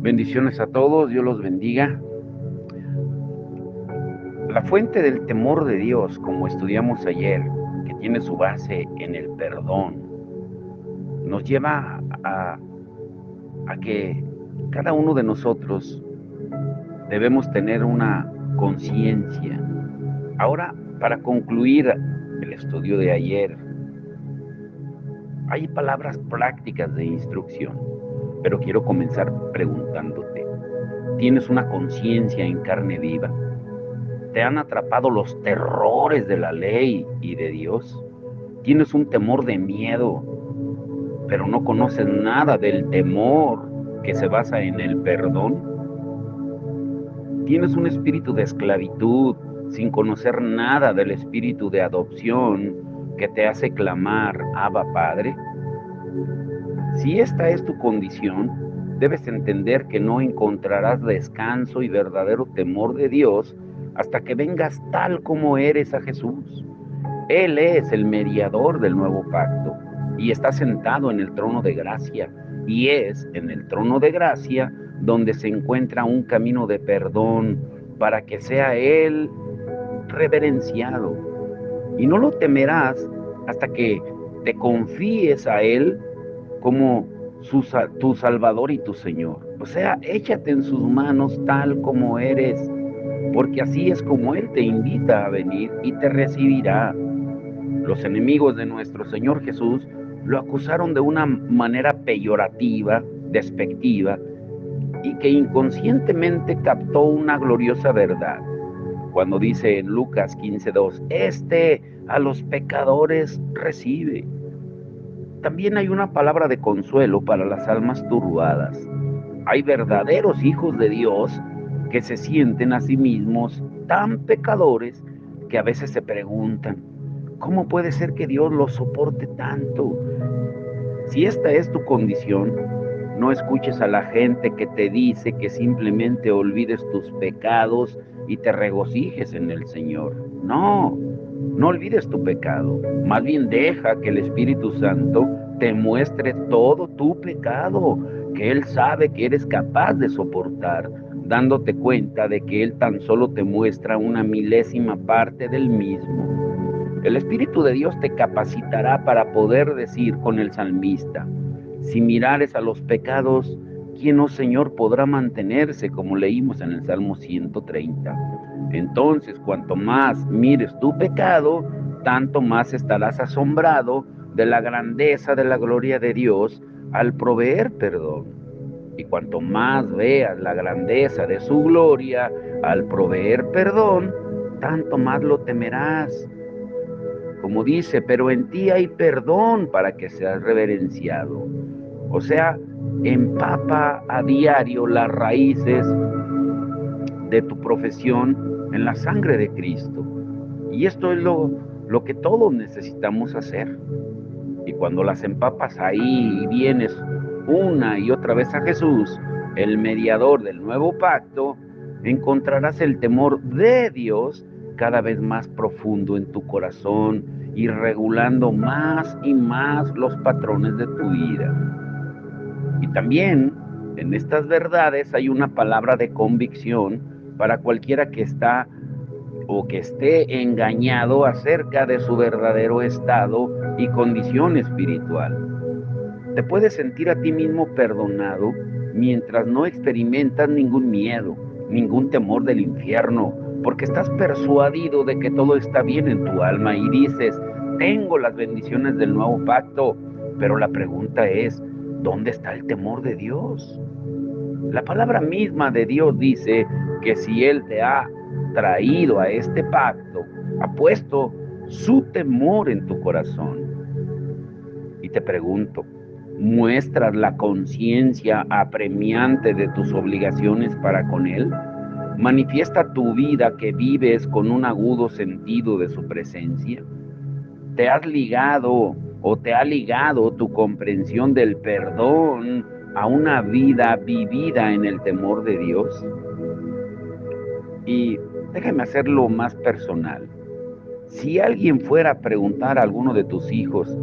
Bendiciones a todos, Dios los bendiga. La fuente del temor de Dios, como estudiamos ayer, que tiene su base en el perdón, nos lleva a que cada uno de nosotros debemos tener una conciencia. Ahora, para concluir el estudio de ayer, hay palabras prácticas de instrucción, pero quiero comenzar preguntándote, ¿tienes una conciencia en carne viva? ¿Te han atrapado los terrores de la ley y de Dios? ¿Tienes un temor de miedo, pero no conoces nada del temor que se basa en el perdón? ¿Tienes un espíritu de esclavitud sin conocer nada del espíritu de adopción que te hace clamar, Abba Padre? Si esta es tu condición, debes entender que no encontrarás descanso y verdadero temor de Dios hasta que vengas tal como eres a Jesús. Él es el mediador del nuevo pacto y está sentado en el trono de gracia, y es en el trono de gracia donde se encuentra un camino de perdón para que sea Él reverenciado. Y no lo temerás hasta que te confíes a Él como tu Salvador y tu Señor. O sea, échate en sus manos tal como eres, porque así es como Él te invita a venir y te recibirá. Los enemigos de nuestro Señor Jesús lo acusaron de una manera peyorativa, despectiva, y que inconscientemente captó una gloriosa verdad. Cuando dice en Lucas 15:2, a los pecadores recibe. También hay una palabra de consuelo para las almas turbadas. Hay verdaderos hijos de Dios que se sienten a sí mismos tan pecadores que a veces se preguntan, ¿cómo puede ser que Dios los soporte tanto? Si esta es tu condición, no escuches a la gente que te dice que simplemente olvides tus pecados y te regocijes en el Señor. No, no olvides tu pecado. Más bien deja que el Espíritu Santo te muestre todo tu pecado, que Él sabe que eres capaz de soportar, dándote cuenta de que Él tan solo te muestra una milésima parte del mismo. El Espíritu de Dios te capacitará para poder decir con el salmista, si mirares a los pecados, ¿quién, oh Señor, podrá mantenerse? Como leímos en el Salmo 130. Entonces, cuanto más mires tu pecado, tanto más estarás asombrado de la grandeza de la gloria de Dios al proveer perdón. Y cuanto más veas la grandeza de su gloria al proveer perdón, tanto más lo temerás. Como dice, pero en ti hay perdón para que seas reverenciado. O sea, empapa a diario las raíces de tu profesión en la sangre de Cristo. Y esto es lo que todos necesitamos hacer. Y cuando las empapas ahí y vienes una y otra vez a Jesús, el mediador del nuevo pacto, encontrarás el temor de Dios cada vez más profundo en tu corazón y regulando más y más los patrones de tu vida. Y también en estas verdades hay una palabra de convicción para cualquiera que está o que esté engañado acerca de su verdadero estado y condición espiritual. Te puedes sentir a ti mismo perdonado mientras no experimentas ningún miedo, ningún temor del infierno, porque estás persuadido de que todo está bien en tu alma y dices, tengo las bendiciones del nuevo pacto, pero la pregunta es, ¿dónde está el temor de Dios? La palabra misma de Dios dice que si Él te ha traído a este pacto, ha puesto su temor en tu corazón. Y te pregunto, ¿muestras la conciencia apremiante de tus obligaciones para con Él? ¿Manifiesta tu vida que vives con un agudo sentido de su presencia? ¿Te has ligado o te ha ligado tu comprensión del perdón a una vida vivida en el temor de Dios? Y déjame hacerlo más personal. Si alguien fuera a preguntar a alguno de tus hijos,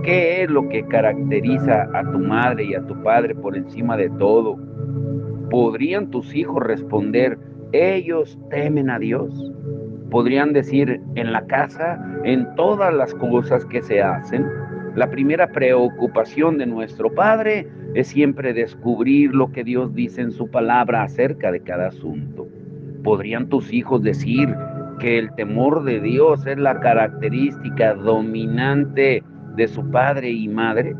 ¿Qué es lo que caracteriza a tu madre y a tu padre por encima de todo? ¿Podrían tus hijos responder, ellos temen a Dios? ¿Podrían decir, en la casa, en todas las cosas que se hacen, la primera preocupación de nuestro Padre es siempre descubrir lo que Dios dice en su palabra acerca de cada asunto? ¿Podrían tus hijos decir que el temor de Dios es la característica dominante de su padre y madre?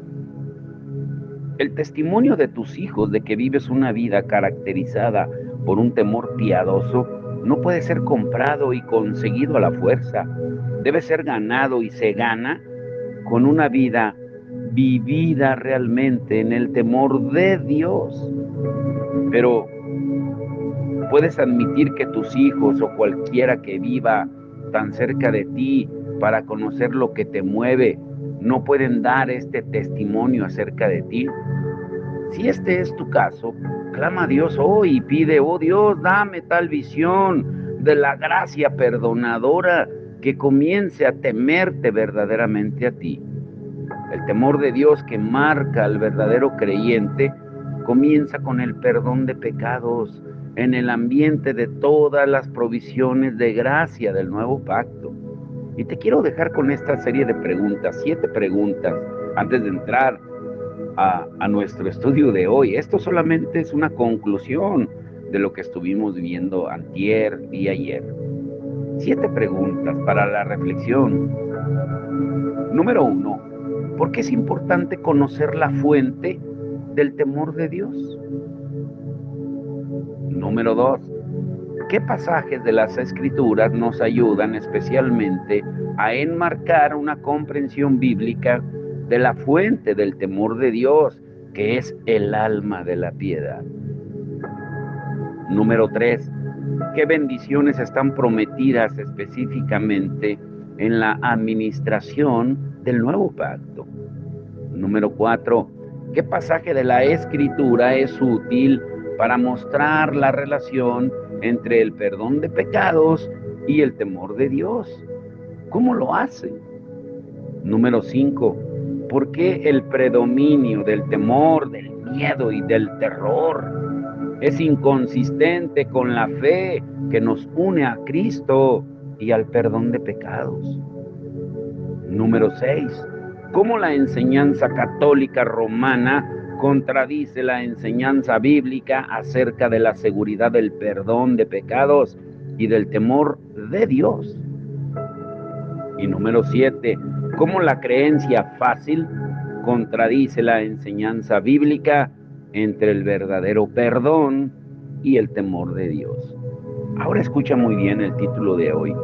El testimonio de tus hijos de que vives una vida caracterizada por un temor piadoso no puede ser comprado y conseguido a la fuerza. Debe ser ganado y se gana con una vida vivida realmente en el temor de Dios. Pero puedes admitir que tus hijos o cualquiera que viva tan cerca de ti para conocer lo que te mueve, no pueden dar este testimonio acerca de ti. Si este es tu caso, clama a Dios hoy y pide, oh Dios, dame tal visión de la gracia perdonadora que comience a temerte verdaderamente a ti. El temor de Dios que marca al verdadero creyente comienza con el perdón de pecados en el ambiente de todas las provisiones de gracia del nuevo pacto. Y te quiero dejar con esta serie de preguntas, 7 preguntas, antes de entrar a nuestro estudio de hoy. Esto solamente es una conclusión de lo que estuvimos viendo antier y ayer. 7 preguntas para la reflexión. Número 1. ¿Por qué es importante conocer la fuente del temor de Dios? Número 2. ¿Qué pasajes de las Escrituras nos ayudan especialmente a enmarcar una comprensión bíblica de la fuente del temor de Dios, que es el alma de la piedad? Número 3. ¿Qué bendiciones están prometidas específicamente en la administración del nuevo pacto? Número 4. ¿Qué pasaje de la Escritura es útil para mostrar la relación entre el perdón de pecados y el temor de Dios? ¿Cómo lo hace? Número 5. ¿Por qué el predominio del temor, del miedo y del terror es inconsistente con la fe que nos une a Cristo y al perdón de pecados? Número 6. ¿Cómo la enseñanza católica romana contradice la enseñanza bíblica acerca de la seguridad del perdón de pecados y del temor de Dios? Y número 7. ¿Cómo la creencia fácil contradice la enseñanza bíblica entre el verdadero perdón y el temor de Dios? Ahora escucha muy bien el título de hoy.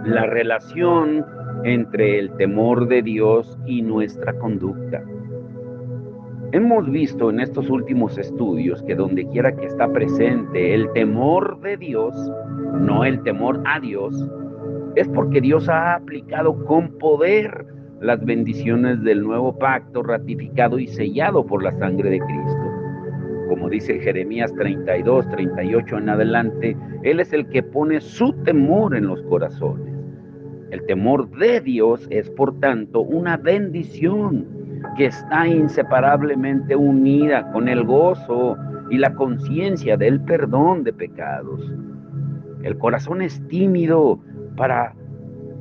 La relación entre el temor de Dios y nuestra conducta. Hemos visto en estos últimos estudios que donde quiera que está presente el temor de Dios, no el temor a Dios, es porque Dios ha aplicado con poder las bendiciones del nuevo pacto ratificado y sellado por la sangre de Cristo. Como dice Jeremías 32, 38 en adelante, Él es el que pone su temor en los corazones. El temor de Dios es, por tanto, una bendición que está inseparablemente unida con el gozo y la conciencia del perdón de pecados. El corazón es tímido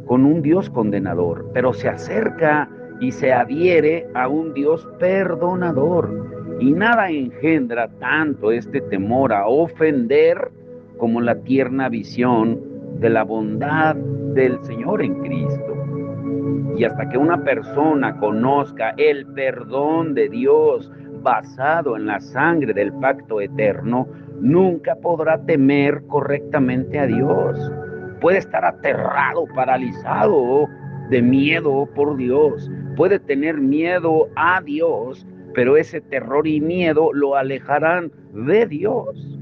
con un Dios condenador, pero se acerca y se adhiere a un Dios perdonador. Y nada engendra tanto este temor a ofender como la tierna visión de la bondad del Señor en Cristo. Y hasta que una persona conozca el perdón de Dios basado en la sangre del pacto eterno, nunca podrá temer correctamente a Dios. Puede estar aterrado, paralizado de miedo por Dios. Puede tener miedo a Dios, pero ese terror y miedo lo alejarán de Dios.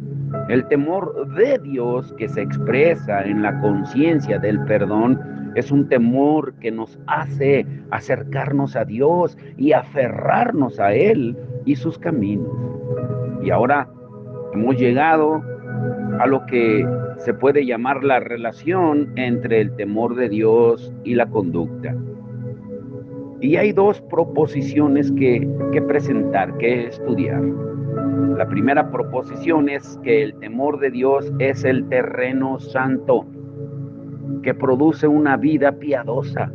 El temor de Dios que se expresa en la conciencia del perdón es un temor que nos hace acercarnos a Dios y aferrarnos a Él y sus caminos. Y ahora hemos llegado a lo que se puede llamar la relación entre el temor de Dios y la conducta. Y hay dos proposiciones que presentar, que estudiar. La primera proposición es que el temor de Dios es el terreno santo que produce una vida piadosa.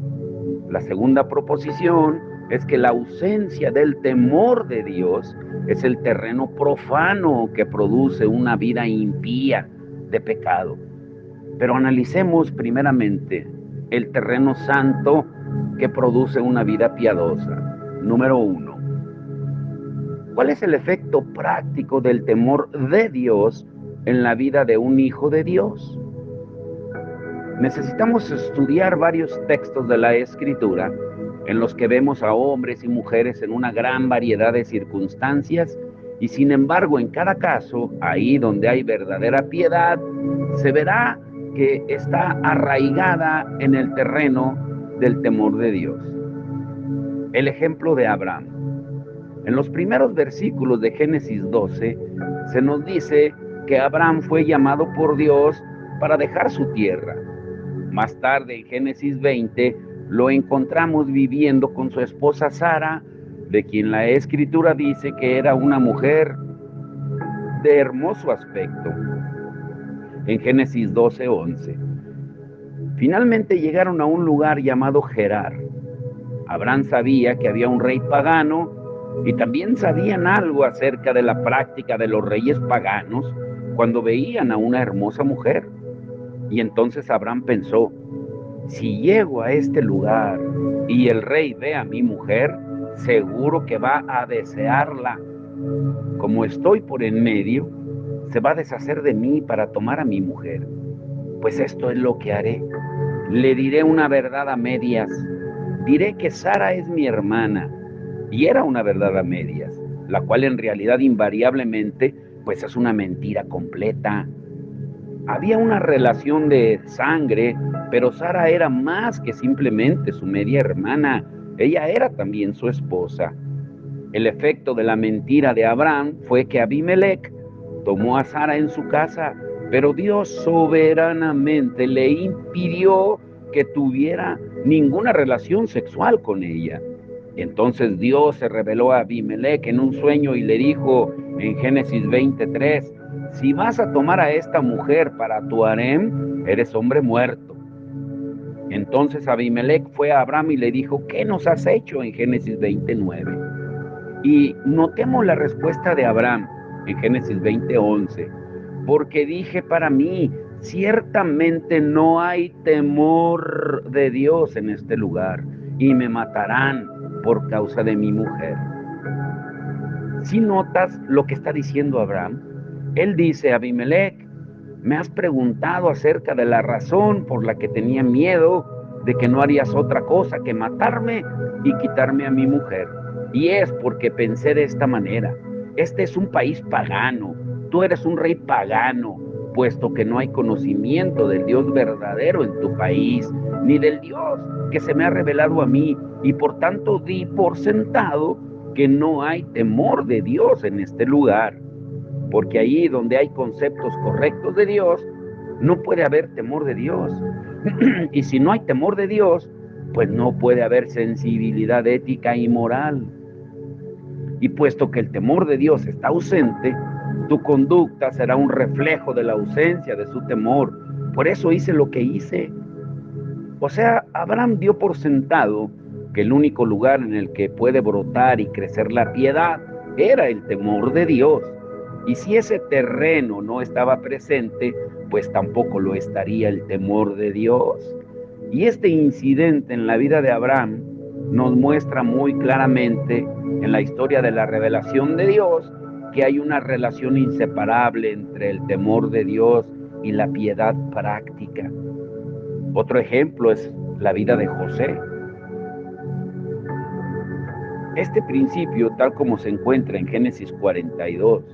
La segunda proposición es que la ausencia del temor de Dios es el terreno profano que produce una vida impía de pecado. Pero analicemos primeramente el terreno santo que produce una vida piadosa. Número 1. ¿Cuál es el efecto práctico del temor de Dios en la vida de un hijo de Dios? Necesitamos estudiar varios textos de la Escritura en los que vemos a hombres y mujeres en una gran variedad de circunstancias y sin embargo en cada caso, ahí donde hay verdadera piedad, se verá que está arraigada en el terreno del temor de Dios. El ejemplo de Abraham. En los primeros versículos de Génesis 12 se nos dice que Abraham fue llamado por Dios para dejar su tierra. Más tarde en Génesis 20 lo encontramos viviendo con su esposa Sara, de quien la Escritura dice que era una mujer de hermoso aspecto. En Génesis 12:11. Finalmente llegaron a un lugar llamado Gerar. Abraham sabía que había un rey pagano y también sabían algo acerca de la práctica de los reyes paganos cuando veían a una hermosa mujer. Y entonces Abraham pensó, si llego a este lugar y el rey ve a mi mujer, seguro que va a desearla. Como estoy por en medio, se va a deshacer de mí para tomar a mi mujer. Pues esto es lo que haré. Le diré una verdad a medias. Diré que Sara es mi hermana. Y era una verdad a medias, la cual en realidad invariablemente, pues es una mentira completa. Había una relación de sangre, pero Sara era más que simplemente su media hermana. Ella era también su esposa. El efecto de la mentira de Abraham fue que Abimelech tomó a Sara en su casa, pero Dios soberanamente le impidió que tuviera ninguna relación sexual con ella. Entonces Dios se reveló a Abimelech en un sueño y le dijo en Génesis 23, si vas a tomar a esta mujer para tu harem, eres hombre muerto. Entonces Abimelech fue a Abraham y le dijo, ¿qué nos has hecho? En Génesis 29. Y notemos la respuesta de Abraham en Génesis 20:11. Porque dije para mí, ciertamente no hay temor de Dios en este lugar y me matarán por causa de mi mujer. Si notas lo que está diciendo Abraham, él dice a Abimelech, me has preguntado acerca de la razón por la que tenía miedo de que no harías otra cosa que matarme y quitarme a mi mujer. Y es porque pensé de esta manera, este es un país pagano, tú eres un rey pagano, puesto que no hay conocimiento del Dios verdadero en tu país, ni del Dios que se me ha revelado a mí, y por tanto di por sentado que no hay temor de Dios en este lugar. Porque ahí donde hay conceptos correctos de Dios, no puede haber temor de Dios. Y si no hay temor de Dios, pues no puede haber sensibilidad ética y moral. Y puesto que el temor de Dios está ausente, tu conducta será un reflejo de la ausencia de su temor. Por eso hice lo que hice. O sea, Abraham dio por sentado que el único lugar en el que puede brotar y crecer la piedad era el temor de Dios. Y si ese terreno no estaba presente, pues tampoco lo estaría el temor de Dios. Y este incidente en la vida de Abraham nos muestra muy claramente en la historia de la revelación de Dios que hay una relación inseparable entre el temor de Dios y la piedad práctica. Otro ejemplo es la vida de José. Este principio, tal como se encuentra en Génesis 42,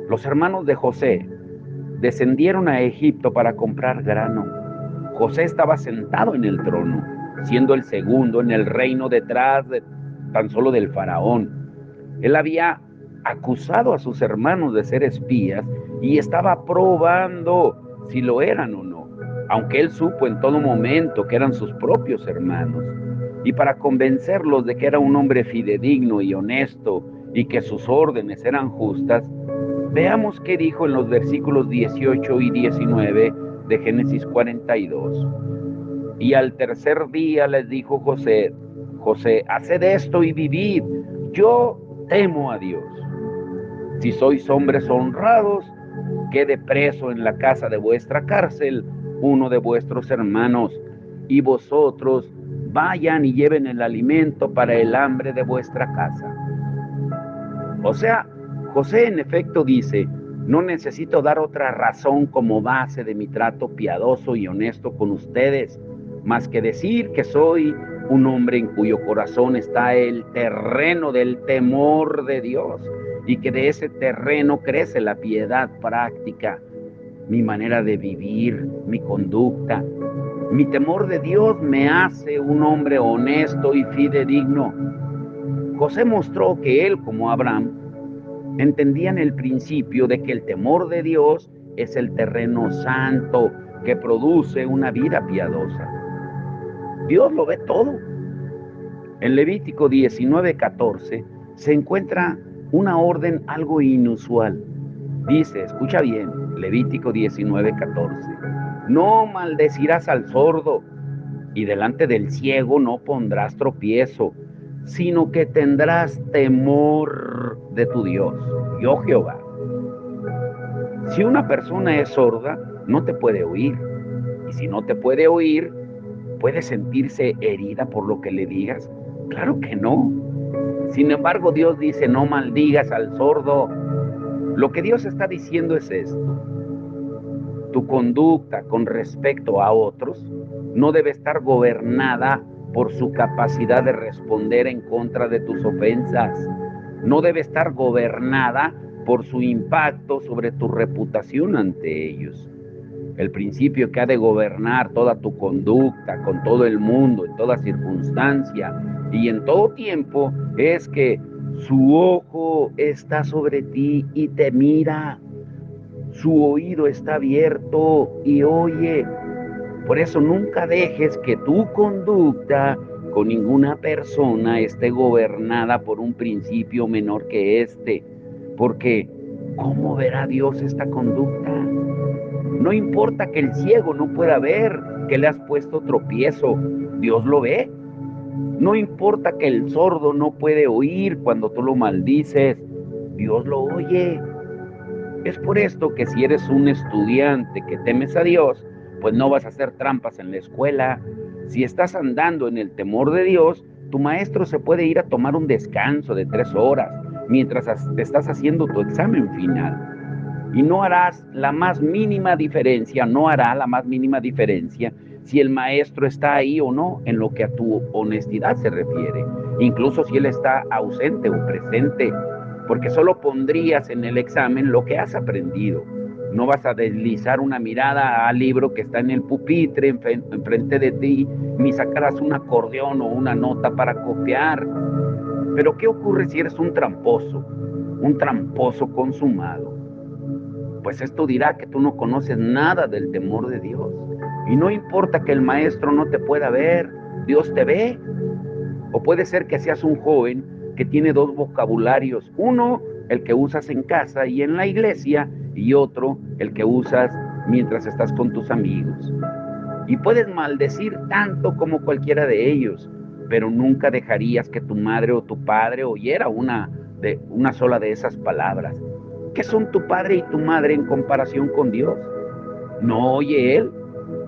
los hermanos de José descendieron a Egipto para comprar grano. José estaba sentado en el trono, siendo el segundo en el reino detrás de tan solo del faraón. Él había acusado a sus hermanos de ser espías y estaba probando si lo eran o no, aunque él supo en todo momento que eran sus propios hermanos. y para convencerlos de que era un hombre fidedigno y honesto y que sus órdenes eran justas, veamos qué dijo en los versículos 18 y 19 de Génesis 42. Y al tercer día les dijo José, haced esto y vivid, yo temo a Dios. Si sois hombres honrados, quede preso en la casa de vuestra cárcel uno de vuestros hermanos, y vosotros vayan y lleven el alimento para el hambre de vuestra casa. O sea, José en efecto dice, no necesito dar otra razón como base de mi trato piadoso y honesto con ustedes, más que decir que soy un hombre en cuyo corazón está el terreno del temor de Dios y que de ese terreno crece la piedad práctica, mi manera de vivir, mi conducta. Mi temor de Dios me hace un hombre honesto y fidedigno. José mostró que él, como Abraham, entendían el principio de que el temor de Dios es el terreno santo que produce una vida piadosa. Dios lo ve todo. En Levítico 19:14 se encuentra una orden algo inusual. Dice, escucha bien, Levítico 19:14, no maldecirás al sordo y delante del ciego no pondrás tropiezo, sino que tendrás temor de tu Dios, yo Jehová. Si una persona es sorda, no te puede oír. Y si no te puede oír, ¿puede sentirse herida por lo que le digas? Claro que no. Sin embargo, Dios dice, no maldigas al sordo. Lo que Dios está diciendo es esto. Tu conducta con respecto a otros no debe estar gobernada por su capacidad de responder en contra de tus ofensas. No debe estar gobernada por su impacto sobre tu reputación ante ellos. El principio que ha de gobernar toda tu conducta con todo el mundo, en toda circunstancia y en todo tiempo, es que su ojo está sobre ti y te mira. Su oído está abierto y oye. Por eso nunca dejes que tu conducta con ninguna persona esté gobernada por un principio menor que este. Porque, ¿cómo verá Dios esta conducta? No importa que el ciego no pueda ver que le has puesto tropiezo, Dios lo ve. No importa que el sordo no puede oír cuando tú lo maldices, Dios lo oye. Es por esto que si eres un estudiante que temes a Dios, pues no vas a hacer trampas en la escuela. Si estás andando en el temor de Dios, tu maestro se puede ir a tomar un descanso de 3 horas mientras estás haciendo tu examen final. Y no harás la más mínima diferencia, no hará la más mínima diferencia si el maestro está ahí o no en lo que a tu honestidad se refiere, incluso si él está ausente o presente, porque solo pondrías en el examen lo que has aprendido. No vas a deslizar una mirada al libro que está en el pupitre enfrente de ti, ni sacarás un acordeón o una nota para copiar. Pero ¿qué ocurre si eres un tramposo consumado? Pues esto dirá que tú no conoces nada del temor de Dios. Y no importa que el maestro no te pueda ver, Dios te ve. O puede ser que seas un joven que tiene 2 vocabularios. Uno, el que usas en casa y en la iglesia, y otro, el que usas mientras estás con tus amigos. Y puedes maldecir tanto como cualquiera de ellos, pero nunca dejarías que tu madre o tu padre oyera una sola de esas palabras. ¿Qué son tu padre y tu madre en comparación con Dios? No oye Él.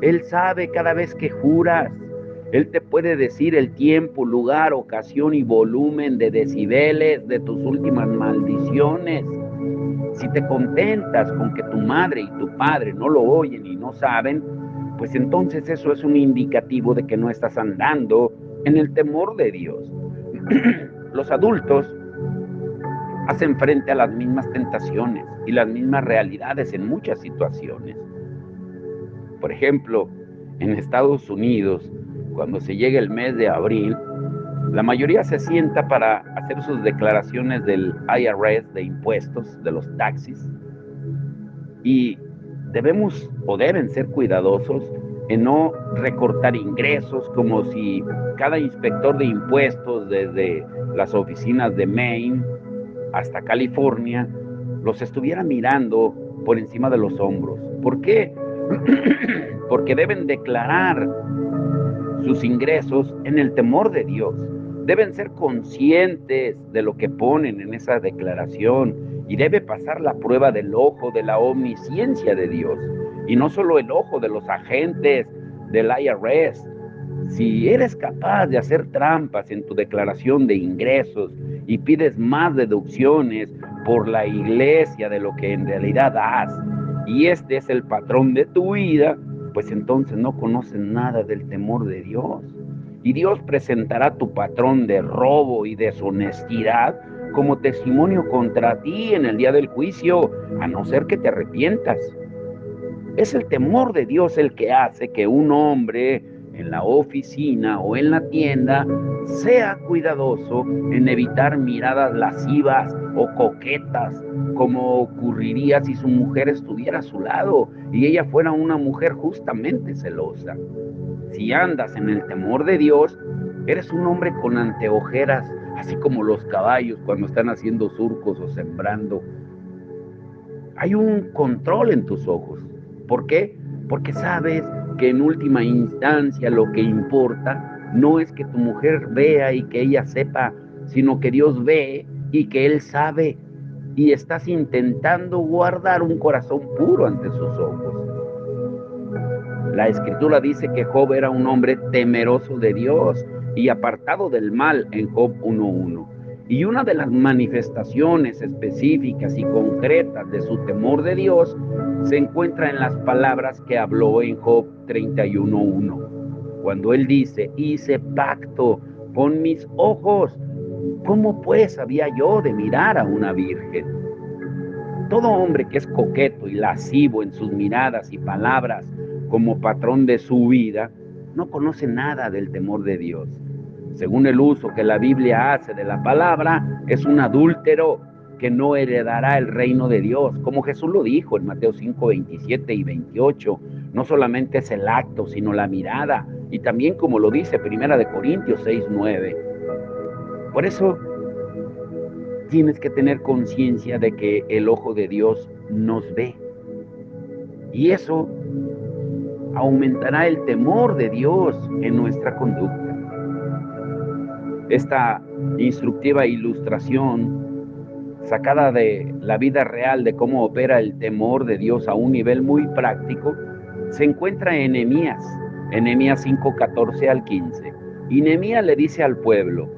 Él sabe cada vez que juras. Él te puede decir el tiempo, lugar, ocasión y volumen de decibeles de tus últimas maldiciones. Si te contentas con que tu madre y tu padre no lo oyen y no saben, pues entonces eso es un indicativo de que no estás andando en el temor de Dios. Los adultos hacen frente a las mismas tentaciones y las mismas realidades en muchas situaciones. Por ejemplo, en Estados Unidos, cuando se llega el mes de abril, la mayoría se sienta para hacer sus declaraciones del IRS de impuestos, de los taxis, y debemos o deben ser cuidadosos en no recortar ingresos, como si cada inspector de impuestos desde las oficinas de Maine hasta California los estuviera mirando por encima de los hombros. ¿Por qué? Porque deben declarar sus ingresos en el temor de Dios. Deben ser conscientes de lo que ponen en esa declaración y debe pasar la prueba del ojo de la omnisciencia de Dios y no solo el ojo de los agentes del IRS. Si eres capaz de hacer trampas en tu declaración de ingresos y pides más deducciones por la iglesia de lo que en realidad das, y este es el patrón de tu vida, pues entonces no conoces nada del temor de Dios. Y Dios presentará tu patrón de robo y deshonestidad como testimonio contra ti en el día del juicio, a no ser que te arrepientas. Es el temor de Dios el que hace que un hombre en la oficina o en la tienda sea cuidadoso en evitar miradas lascivas o coquetas, como ocurriría si su mujer estuviera a su lado y ella fuera una mujer justamente celosa. Si andas en el temor de Dios, eres un hombre con anteojeras, así como los caballos cuando están haciendo surcos o sembrando. Hay un control en tus ojos. ¿Por qué? Porque sabes que en última instancia lo que importa no es que tu mujer vea y que ella sepa, sino que Dios ve y que Él sabe. Y estás intentando guardar un corazón puro ante sus ojos. La Escritura dice que Job era un hombre temeroso de Dios y apartado del mal en Job 1:1. Y una de las manifestaciones específicas y concretas de su temor de Dios se encuentra en las palabras que habló en Job 31:1, cuando él dice: hice pacto con mis ojos, ¿cómo pues había yo de mirar a una virgen? Todo hombre que es coqueto y lascivo en sus miradas y palabras como patrón de su vida, no conoce nada del temor de Dios. Según el uso que la Biblia hace de la palabra, es un adúltero que no heredará el reino de Dios, como Jesús lo dijo en Mateo 5, 27 y 28. No solamente es el acto, sino la mirada, y también como lo dice 1 Corintios 6, 9. Por eso tienes que tener conciencia de que el ojo de Dios nos ve. Y eso aumentará el temor de Dios en nuestra conducta. Esta instructiva ilustración sacada de la vida real de cómo opera el temor de Dios a un nivel muy práctico se encuentra en Nehemías 5, 14 al 15. Y Nehemías le dice al pueblo: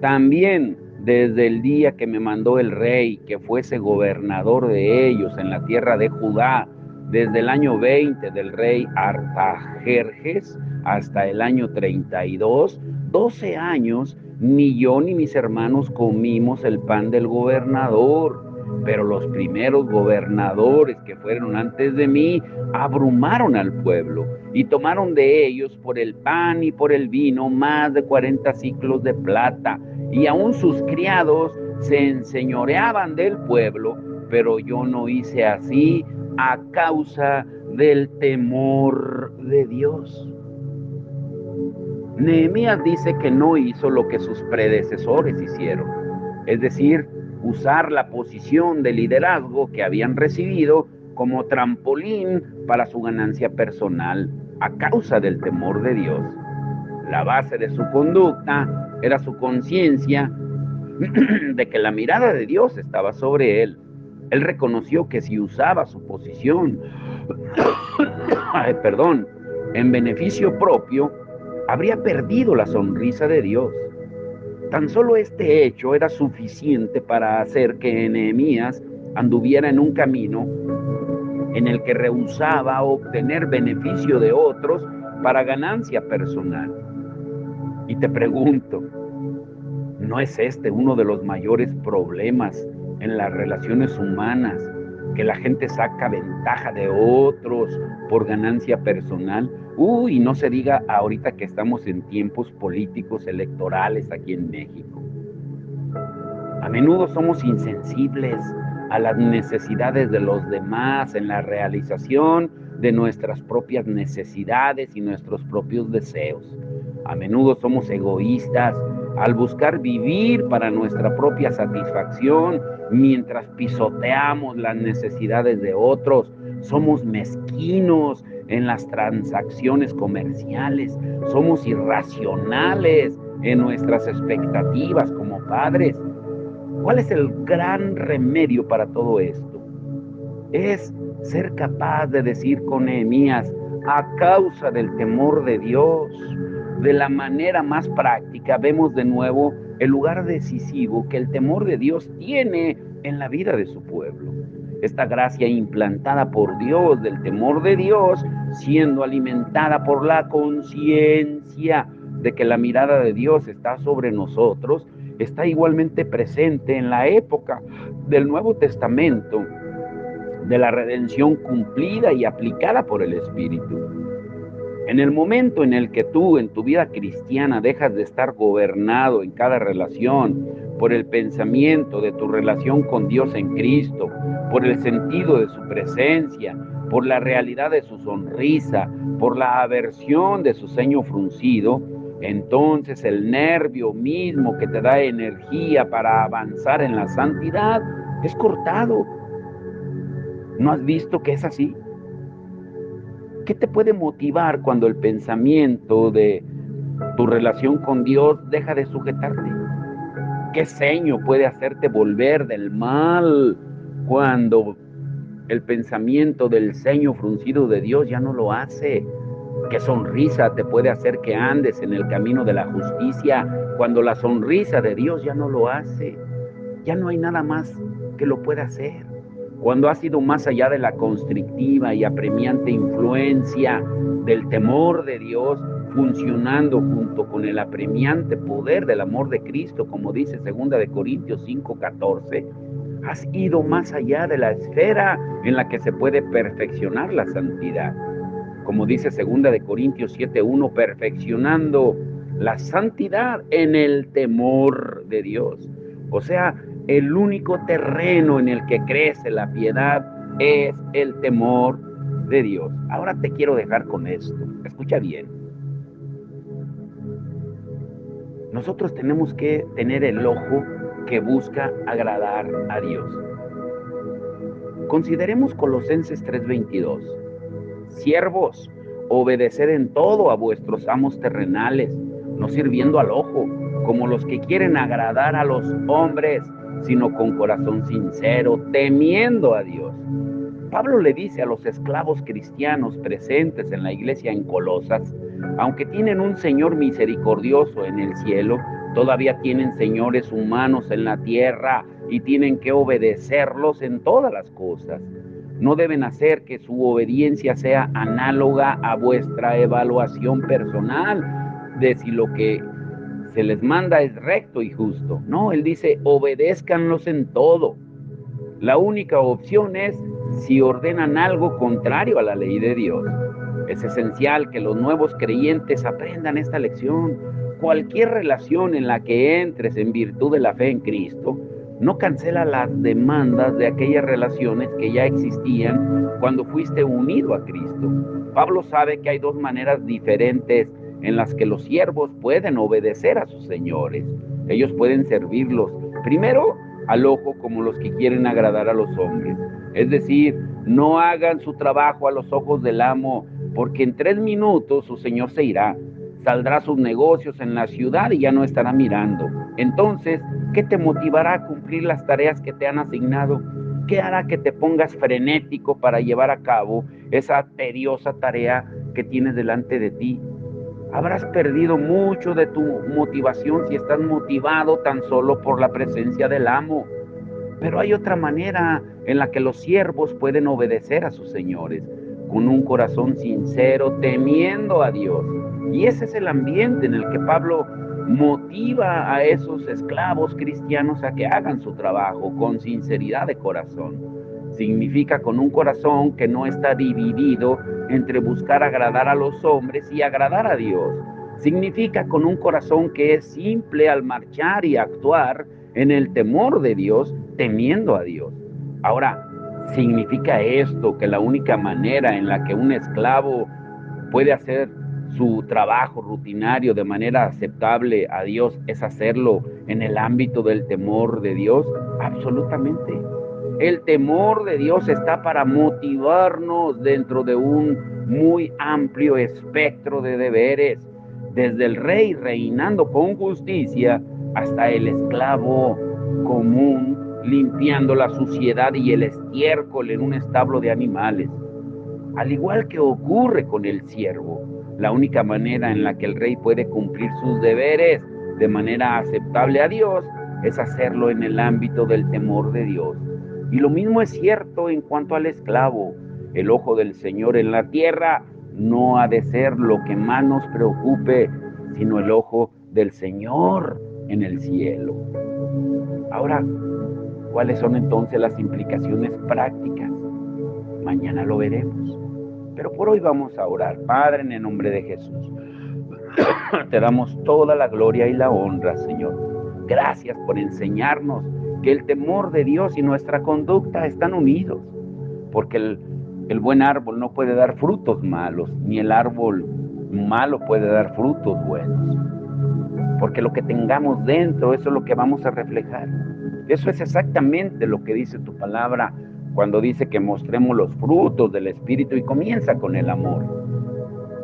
también desde el día que me mandó el rey que fuese gobernador de ellos en la tierra de Judá, desde el año 20 del rey Artajerjes hasta el año 32, 12 años, ni yo ni mis hermanos comimos el pan del gobernador. Pero los primeros gobernadores que fueron antes de mí abrumaron al pueblo y tomaron de ellos por el pan y por el vino más de 40 siclos de plata, y aún sus criados se enseñoreaban del pueblo, pero yo no hice así a causa del temor de Dios. Nehemías dice que no hizo lo que sus predecesores hicieron, es decir, usar la posición de liderazgo que habían recibido como trampolín para su ganancia personal a causa del temor de Dios. La base de su conducta era su conciencia de que la mirada de Dios estaba sobre él. Él reconoció que si usaba su posición en beneficio propio, habría perdido la sonrisa de Dios. Tan solo este hecho era suficiente para hacer que Nehemías anduviera en un camino en el que rehusaba obtener beneficio de otros para ganancia personal. Y te pregunto, ¿no es este uno de los mayores problemas en las relaciones humanas? Que la gente saca ventaja de otros por ganancia personal. Y no se diga ahorita que estamos en tiempos políticos electorales aquí en México. A menudo somos insensibles a las necesidades de los demás en la realización de nuestras propias necesidades y nuestros propios deseos. A menudo somos egoístas al buscar vivir para nuestra propia satisfacción mientras pisoteamos las necesidades de otros. Somos mezquinos en las transacciones comerciales, somos irracionales en nuestras expectativas como padres. ¿Cuál es el gran remedio para todo esto? Es ser capaz de decir con Nehemías, a causa del temor de Dios, de la manera más práctica, vemos de nuevo el lugar decisivo que el temor de Dios tiene en la vida de su pueblo. Esta gracia implantada por Dios del temor de Dios, siendo alimentada por la conciencia de que la mirada de Dios está sobre nosotros, está igualmente presente en la época del Nuevo Testamento, de la redención cumplida y aplicada por el Espíritu. En el momento en el que tú en tu vida cristiana dejas de estar gobernado en cada relación por el pensamiento de tu relación con Dios en Cristo, por el sentido de su presencia, por la realidad de su sonrisa, por la aversión de su ceño fruncido, entonces el nervio mismo que te da energía para avanzar en la santidad es cortado. ¿No has visto que es así? ¿Qué te puede motivar cuando el pensamiento de tu relación con Dios deja de sujetarte? ¿Qué seño puede hacerte volver del mal cuando el pensamiento del ceño fruncido de Dios ya no lo hace? ¿Qué sonrisa te puede hacer que andes en el camino de la justicia cuando la sonrisa de Dios ya no lo hace? Ya no hay nada más que lo pueda hacer. Cuando has ido más allá de la constrictiva y apremiante influencia del temor de Dios, funcionando junto con el apremiante poder del amor de Cristo, como dice 2 de Corintios 5:14, has ido más allá de la esfera en la que se puede perfeccionar la santidad. Como dice 2 de Corintios 7:1, perfeccionando la santidad en el temor de Dios. O sea, el único terreno en el que crece la piedad es el temor de Dios. Ahora te quiero dejar con esto. Escucha bien. Nosotros tenemos que tener el ojo que busca agradar a Dios. Consideremos Colosenses 3:22. Siervos, obedeced en todo a vuestros amos terrenales, no sirviendo al ojo, como los que quieren agradar a los hombres, sino con corazón sincero, temiendo a Dios. Pablo le dice a los esclavos cristianos presentes en la iglesia en Colosas, aunque tienen un Señor misericordioso en el cielo, todavía tienen señores humanos en la tierra y tienen que obedecerlos en todas las cosas. No deben hacer que su obediencia sea análoga a vuestra evaluación personal de si lo que se les manda es recto y justo. No, él dice, obedézcanlos en todo. La única opción es si ordenan algo contrario a la ley de Dios. Es esencial que los nuevos creyentes aprendan esta lección. Cualquier relación en la que entres en virtud de la fe en Cristo no cancela las demandas de aquellas relaciones que ya existían cuando fuiste unido a Cristo. Pablo sabe que hay dos maneras diferentes en las que los siervos pueden obedecer a sus señores. Ellos pueden servirlos, primero, al ojo como los que quieren agradar a los hombres. Es decir, no hagan su trabajo a los ojos del amo, porque en 3 minutos su señor se irá, saldrá a sus negocios en la ciudad y ya no estará mirando. Entonces, ¿qué te motivará a cumplir las tareas que te han asignado? ¿Qué hará que te pongas frenético para llevar a cabo esa tediosa tarea que tienes delante de ti? Habrás perdido mucho de tu motivación si estás motivado tan solo por la presencia del amo. Pero hay otra manera en la que los siervos pueden obedecer a sus señores, con un corazón sincero, temiendo a Dios. Y ese es el ambiente en el que Pablo motiva a esos esclavos cristianos a que hagan su trabajo con sinceridad de corazón. Significa con un corazón que no está dividido entre buscar agradar a los hombres y agradar a Dios. Significa con un corazón que es simple al marchar y actuar en el temor de Dios, temiendo a Dios. Ahora, Significa esto que la única manera en la que un esclavo puede hacer su trabajo rutinario de manera aceptable a Dios es hacerlo en el ámbito del temor de Dios. Absolutamente. El temor de Dios está para motivarnos dentro de un muy amplio espectro de deberes, desde el rey reinando con justicia hasta el esclavo común limpiando la suciedad y el estiércol en un establo de animales. Al igual que ocurre con el siervo, la única manera en la que el rey puede cumplir sus deberes de manera aceptable a Dios es hacerlo en el ámbito del temor de Dios. Y lo mismo es cierto en cuanto al esclavo. El ojo del Señor en la tierra no ha de ser lo que más nos preocupe, sino el ojo del Señor en el cielo. Ahora, ¿cuáles son entonces las implicaciones prácticas? Mañana lo veremos. Pero por hoy vamos a orar. Padre, en el nombre de Jesús, te damos toda la gloria y la honra, Señor. Gracias por enseñarnos que el temor de Dios y nuestra conducta están unidos, porque el buen árbol no puede dar frutos malos, ni el árbol malo puede dar frutos buenos, porque lo que tengamos dentro, eso es lo que vamos a reflejar. Eso es exactamente lo que dice tu palabra cuando dice que mostremos los frutos del Espíritu y comienza con el amor.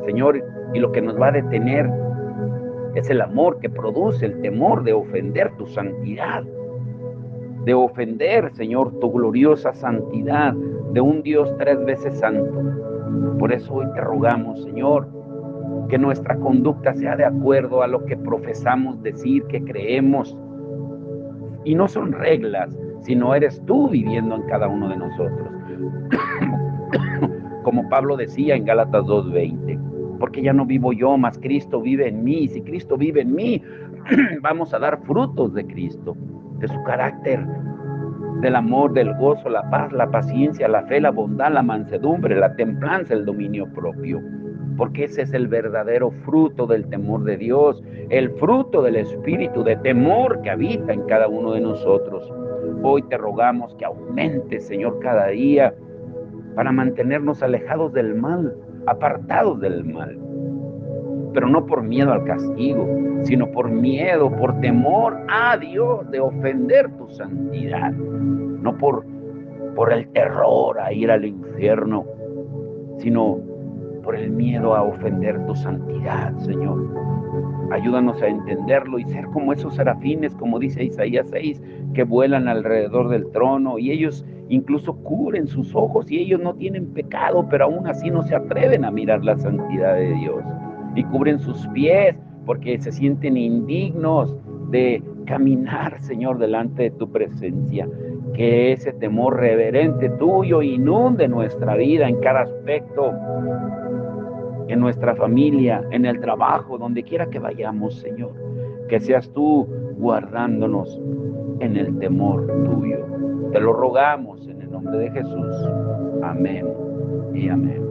Señor, y lo que nos va a detener es el amor que produce el temor de ofender tu santidad, de ofender, Señor, tu gloriosa santidad, de un Dios 3 veces santo. Por eso hoy te rogamos, Señor, que nuestra conducta sea de acuerdo a lo que profesamos decir que creemos. Y no son reglas, sino eres tú viviendo en cada uno de nosotros. Como Pablo decía en Gálatas 2:20, porque ya no vivo yo, mas Cristo vive en mí. Si Cristo vive en mí, vamos a dar frutos de Cristo, de su carácter, del amor, del gozo, la paz, la paciencia, la fe, la bondad, la mansedumbre, la templanza, el dominio propio. Porque ese es el verdadero fruto del temor de Dios, el fruto del espíritu de temor que habita en cada uno de nosotros. Hoy te rogamos que aumente, Señor, cada día para mantenernos alejados del mal, apartados del mal. Pero no por miedo al castigo, sino por miedo, por temor a Dios de ofender tu santidad. No por el terror a ir al infierno, sino por el miedo a ofender tu santidad, Señor. Ayúdanos a entenderlo y ser como esos serafines, como dice Isaías 6, que vuelan alrededor del trono y ellos incluso cubren sus ojos y ellos no tienen pecado, pero aún así no se atreven a mirar la santidad de Dios. Y cubren sus pies porque se sienten indignos de caminar, Señor, delante de tu presencia. Que ese temor reverente tuyo inunde nuestra vida en cada aspecto, en nuestra familia, en el trabajo, donde quiera que vayamos, Señor. Que seas tú guardándonos en el temor tuyo. Te lo rogamos en el nombre de Jesús. Amén y amén.